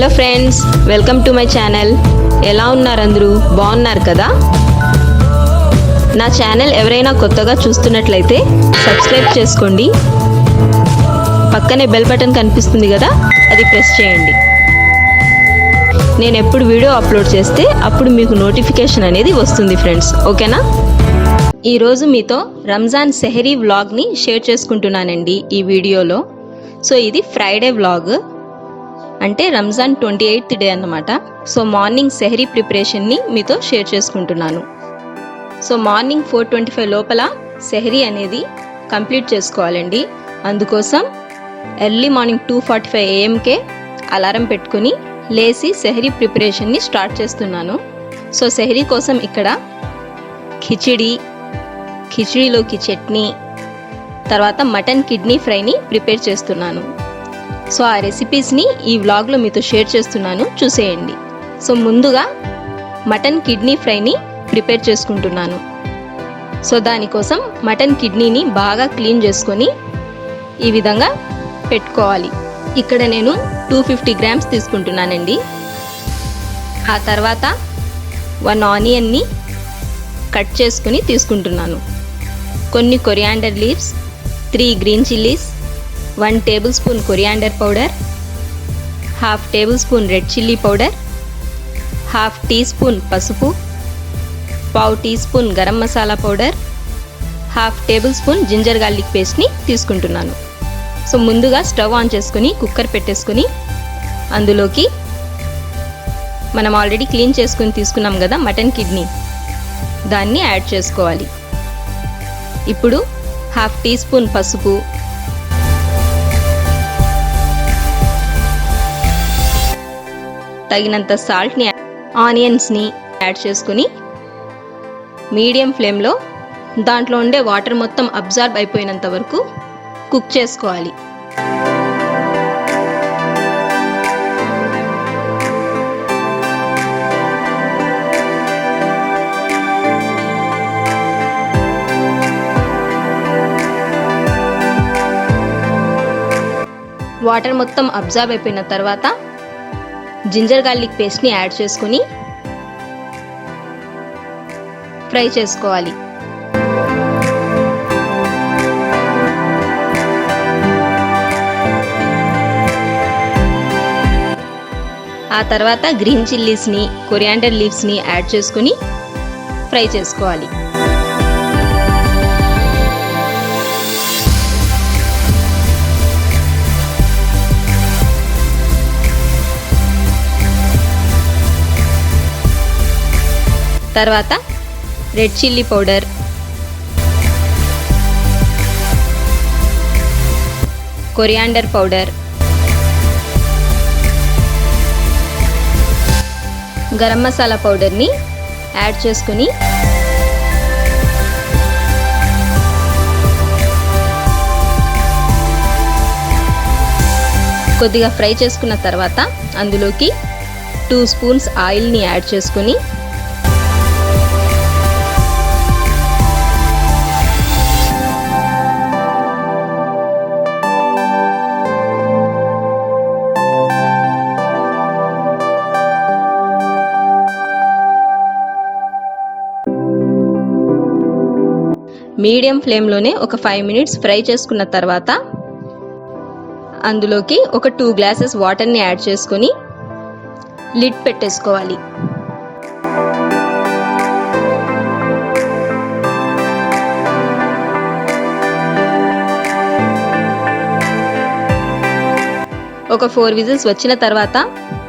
Hello friends, welcome to my channel. ఎలా ఉన్నారు అందరూ? బాగున్నారు కదా? నా ఛానల్ ఎవరైనా కొత్తగా చూస్తున్నట్లయితే సబ్స్క్రైబ్ చేసుకోండి. పక్కనే బెల్ బటన్ కనిపిస్తుంది కదా, అది ప్రెస్ చేయండి. నేను ఎప్పుడు వీడియో అప్లోడ్ చేస్తే అప్పుడు మీకు నోటిఫికేషన్ అనేది వస్తుంది ఫ్రెండ్స్, ఓకేనా? ఈరోజు మీతో రంజాన్ సెహరీ వ్లాగ్ని షేర్ చేసుకుంటున్నానండి ఈ వీడియోలో. సో ఇది ఫ్రైడే వ్లాగ్, అంటే రంజాన్ 28th డే అన్నమాట. సో మార్నింగ్ సెహరీ ప్రిపరేషన్ని మీతో షేర్ చేసుకుంటున్నాను. సో మార్నింగ్ 4:25 లోపల సెహరీ అనేది కంప్లీట్ చేసుకోవాలండి. అందుకోసం ఎర్లీ మార్నింగ్ 2:45 AM అలారం పెట్టుకుని లేచి సెహరీ ప్రిపరేషన్ని స్టార్ట్ చేస్తున్నాను. సో సెహరీ కోసం ఇక్కడ ఖిచడీలోకి చట్నీ, తర్వాత మటన్ కిడ్నీ ఫ్రైని ప్రిపేర్ చేస్తున్నాను. సో ఆ రెసిపీస్ని ఈ వ్లాగ్లో మీతో షేర్ చేస్తున్నాను, చూసేయండి. సో ముందుగా మటన్ కిడ్నీ ఫ్రైని ప్రిపేర్ చేసుకుంటున్నాను. సో దానికోసం మటన్ కిడ్నీని బాగా క్లీన్ చేసుకొని ఈ విధంగా పెట్టుకోవాలి. ఇక్కడ నేను 250 grams తీసుకుంటున్నానండి. ఆ తర్వాత 1 ఆనియన్ని కట్ చేసుకుని తీసుకుంటున్నాను. కొన్ని coriander leaves, 3 green chillies, 1 tablespoon coriander powder, 1/2 tablespoon red chilli powder, 1/2 teaspoon పసుపు, 1/4 teaspoon garam masala powder, 1/2 tablespoon ginger garlic పేస్ట్ని తీసుకుంటున్నాను. సో ముందుగా స్టవ్ ఆన్ చేసుకుని కుక్కర్ పెట్టేసుకుని అందులోకి మనం ఆల్రెడీ క్లీన్ చేసుకుని తీసుకున్నాం కదా మటన్ కిడ్నీ, దాన్ని యాడ్ చేసుకోవాలి. ఇప్పుడు 1/2 teaspoon పసుపు, తగినంత సాల్ట్ని, ఆనియన్స్ని యాడ్ చేసుకుని మీడియం ఫ్లేమ్లో దాంట్లో ఉండే వాటర్ మొత్తం అబ్జార్బ్ అయిపోయినంత వరకు కుక్ చేసుకోవాలి. వాటర్ మొత్తం అబ్జార్బ్ అయిపోయిన తర్వాత జింజర్ గార్లిక్ పేస్ట్ని యాడ్ చేసుకుని ఫ్రై చేసుకోవాలి. ఆ తర్వాత గ్రీన్ చిల్లీస్ని, కొరియాండర్ లీవ్స్ని యాడ్ చేసుకుని ఫ్రై చేసుకోవాలి. తర్వాత red chilli powder, coriander powder, garam masala పౌడర్ని యాడ్ చేసుకుని కొద్దిగా ఫ్రై చేసుకున్న తర్వాత అందులోకి 2 spoons ఆయిల్ని యాడ్ చేసుకుని మీడియం ఫ్లేమ్లోనే ఒక 5 minutes ఫ్రై చేసుకున్న తర్వాత అందులోకి ఒక 2 glasses వాటర్ని యాడ్ చేసుకొని లిడ్ పెట్టేసుకోవాలి. ఒక 4 whistles వచ్చిన తర్వాత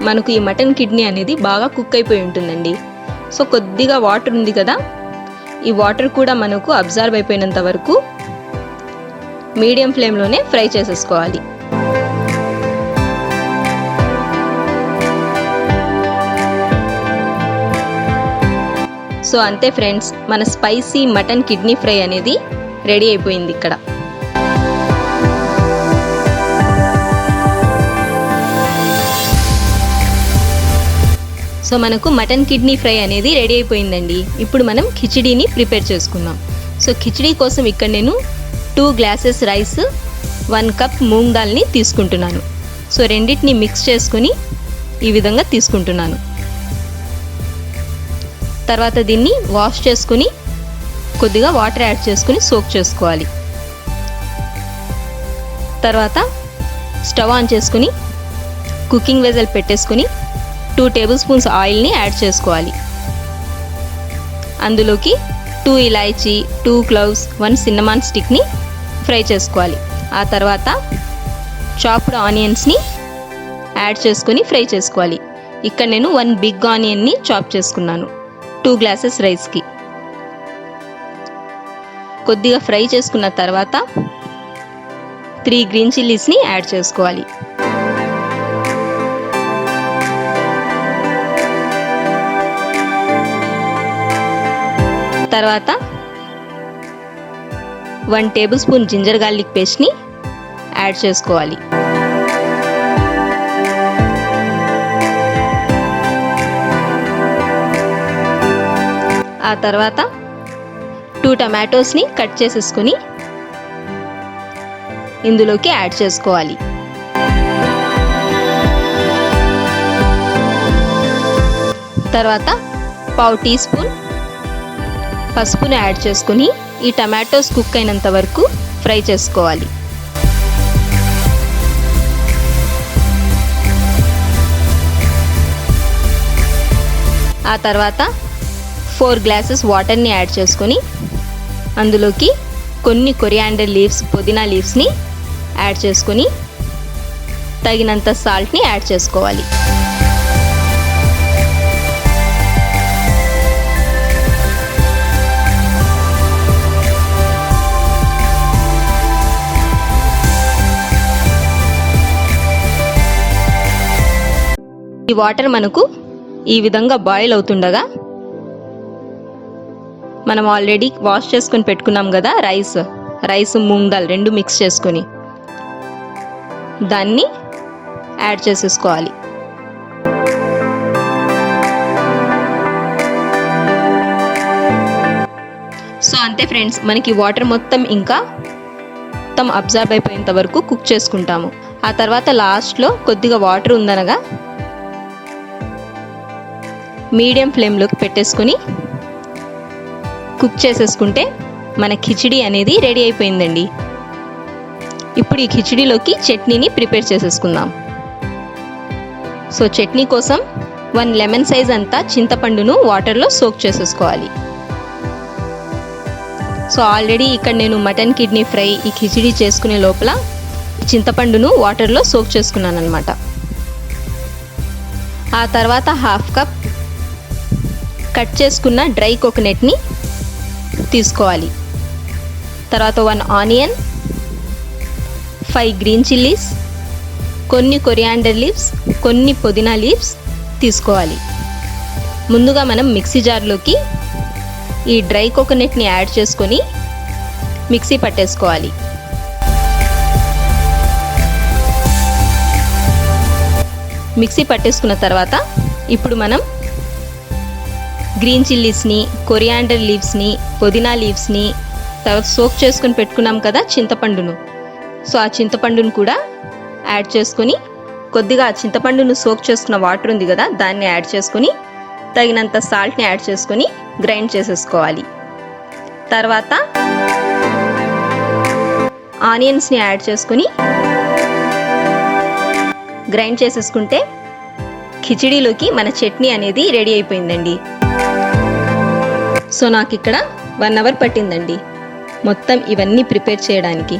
మనకు ఈ మటన్ కిడ్నీ అనేది బాగా కుక్ అయిపోయి ఉంటుందండి. సో కొద్దిగా వాటర్ ఉంది కదా, ఈ వాటర్ కూడా మనకు అబ్జార్బ్ అయిపోయినంత వరకు మీడియం ఫ్లేమ్లోనే ఫ్రై చేసేసుకోవాలి. సో అంతే ఫ్రెండ్స్, మన స్పైసీ మటన్ కిడ్నీ ఫ్రై అనేది రెడీ అయిపోయింది ఇక్కడ. సో మనకు మటన్ కిడ్నీ ఫ్రై అనేది రెడీ అయిపోయిందండి. ఇప్పుడు మనం ఖిచడీని ప్రిపేర్ చేసుకుందాం. సో ఖిచడీ కోసం ఇక్కడ నేను 2 glasses రైస్, 1 cup మూంగ్ దాల్ని తీసుకుంటున్నాను. సో రెండింటిని మిక్స్ చేసుకుని ఈ విధంగా తీసుకుంటున్నాను. తర్వాత దీన్ని వాష్ చేసుకుని కొద్దిగా వాటర్ యాడ్ చేసుకుని సోక్ చేసుకోవాలి. తర్వాత స్టవ్ ఆన్ చేసుకుని కుకింగ్ వెజల్ పెట్టేసుకుని 2 టేబుల్ స్పూన్స్ ఆయిల్ని యాడ్ చేసుకోవాలి. అందులోకి 2 ఇలాచీ, 2 క్లవ్స్, 1 సిన్నమాన్ స్టిక్ని ఫ్రై చేసుకోవాలి. ఆ తర్వాత చాప్డ్ ఆనియన్స్ని యాడ్ చేసుకుని ఫ్రై చేసుకోవాలి. ఇక్కడ నేను 1 బిగ్ ఆనియన్ని చాప్ చేసుకున్నాను 2 గ్లాసెస్ రైస్కి. కొద్దిగా ఫ్రై చేసుకున్న తర్వాత 3 గ్రీన్ చిల్లీస్ని యాడ్ చేసుకోవాలి. తర్వాత 1 టేబుల్ స్పూన్ జింజర్ గార్లిక్ పేస్ట్ని యాడ్ చేసుకోవాలి. ఆ తర్వాత 2 టమాటోస్ని కట్ చేసేసుకొని ఇందులోకి యాడ్ చేసుకోవాలి. తర్వాత 1/2 టీ స్పూన్ పసుపుని యాడ్ చేసుకుని ఈ టమాటోస్ కుక్ అయినంత వరకు ఫ్రై చేసుకోవాలి. ఆ తర్వాత 4 గ్లాసెస్ వాటర్ని యాడ్ చేసుకొని అందులోకి కొన్ని కొరియాండర్ లీవ్స్, పుదీనా లీవ్స్ని యాడ్ చేసుకొని తగినంత సాల్ట్ని యాడ్ చేసుకోవాలి. ఈ వాటర్ మనకు ఈ విధంగా బాయిల్ అవుతుండగా మనం ఆల్రెడీ వాష్ చేసుకొని పెట్టుకున్నాం కదా రైస్ మూంగ్ దాల్ 2 మిక్స్ చేసుకొని దాన్ని యాడ్ చేసేసుకోవాలి. సో అంతే ఫ్రెండ్స్, మనకి వాటర్ మొత్తం అబ్జర్వ్ అయిపోయేంత వరకు కుక్ చేసుకుంటాము. ఆ తర్వాత లాస్ట్లో కొద్దిగా వాటర్ ఉందనగా మీడియం ఫ్లేమ్లోకి పెట్టేసుకొని కుక్ చేసేసుకుంటే మన ఖిచిడి అనేది రెడీ అయిపోయిందండి. ఇప్పుడు ఈ ఖిచిడిలోకి చట్నీని ప్రిపేర్ చేసేసుకుందాం. సో చట్నీ కోసం 1 లెమన్ సైజ్ అంతా చింతపండును వాటర్లో సోక్ చేసేసుకోవాలి. సో ఆల్రెడీ ఇక్కడ నేను మటన్ కిడ్నీ ఫ్రై ఈ ఖిచిడి చేసుకునే లోపల చింతపండును వాటర్లో సోక్ చేసుకున్నాను అనమాట. ఆ తర్వాత 1/2 కప్ కట్ చేసుకున్న డ్రై కోకోనట్ని తీసుకోవాలి. తర్వాత 1 ఆనియన్, 5 గ్రీన్ చిల్లీస్, కొన్ని కొరియాండర్ లీవ్స్, కొన్ని పుదీనా లీవ్స్ తీసుకోవాలి. ముందుగా మనం మిక్సీ జార్లోకి ఈ డ్రై కోకోనట్ని యాడ్ చేసుకొని మిక్సీ పట్టేసుకోవాలి. మిక్సీ పట్టేసుకున్న తర్వాత ఇప్పుడు మనం గ్రీన్ చిల్లీస్ని, కొరియాండర్ లీవ్స్ని, పుదీనా లీవ్స్ని, తర్వాత సోక్ చేసుకొని పెట్టుకున్నాం కదా చింతపండును, సో ఆ చింతపండును కూడా యాడ్ చేసుకొని కొద్దిగా ఆ చింతపండును సోక్ చేసుకున్న వాటర్ ఉంది కదా దాన్ని యాడ్ చేసుకొని తగినంత సాల్ట్ని యాడ్ చేసుకొని గ్రైండ్ చేసేసుకోవాలి. తర్వాత ఆనియన్స్ని యాడ్ చేసుకొని గ్రైండ్ చేసేసుకుంటే ఖిచిడీలోకి మన చట్నీ అనేది రెడీ అయిపోయిందండి. సో నాకు ఇక్కడ 1 అవర్ పట్టిందండి మొత్తం ఇవన్నీ ప్రిపేర్ చేయడానికి.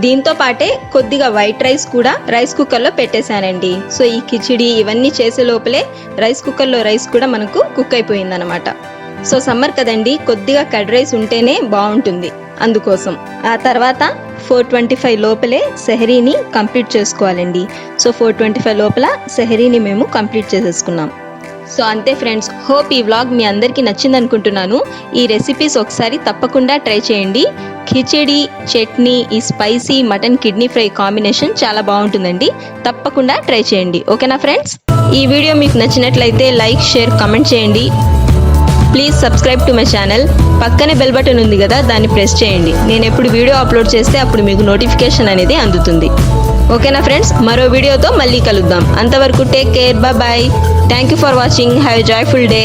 దీంతో పాటే కొద్దిగా వైట్ రైస్ కూడా రైస్ కుక్కర్లో పెట్టేశానండి. సో ఈ ఖిచిడి ఇవన్నీ చేసే లోపలే రైస్ కుక్కర్లో రైస్ కూడా మనకు కుక్ అయిపోయిందనమాట. సో సమ్మర్ కదండి, కొద్దిగా కర్డ్ రైస్ ఉంటేనే బాగుంటుంది అందుకోసం. ఆ తర్వాత 4:25 లోపలే సెహరీని కంప్లీట్ చేసుకోవాలండి. సో 4:25 లోపల సెహరీని మేము కంప్లీట్ చేసేసుకున్నాం. సో అంతే ఫ్రెండ్స్, హోప్ ఈ వ్లాగ్ మీ అందరికీ నచ్చింది అనుకుంటున్నాను. ఈ రెసిపీస్ ఒకసారి తప్పకుండా ట్రై చేయండి. ఖిచడి, చట్నీ, ఈ spicy mutton kidney fry combination చాలా బాగుంటుందండి. తప్పకుండా ట్రై చేయండి. ఓకేనా ఫ్రెండ్స్? ఈ వీడియో మీకు నచ్చినట్లయితే లైక్, షేర్, కమెంట్ చేయండి. Please subscribe to my channel. పక్కనే బెల్ బటన్ ఉంది కదా, దాన్ని ప్రెస్ చేయండి. నేను ఎప్పుడు వీడియో అప్లోడ్ చేస్తే అప్పుడు మీకు నోటిఫికేషన్ అనేది అందుతుంది. ఓకేనా ఫ్రెండ్స్, మరో వీడియోతో మళ్ళీ కలుద్దాం. అంతవరకు take care, bye. Thank you for watching. Have a joyful day.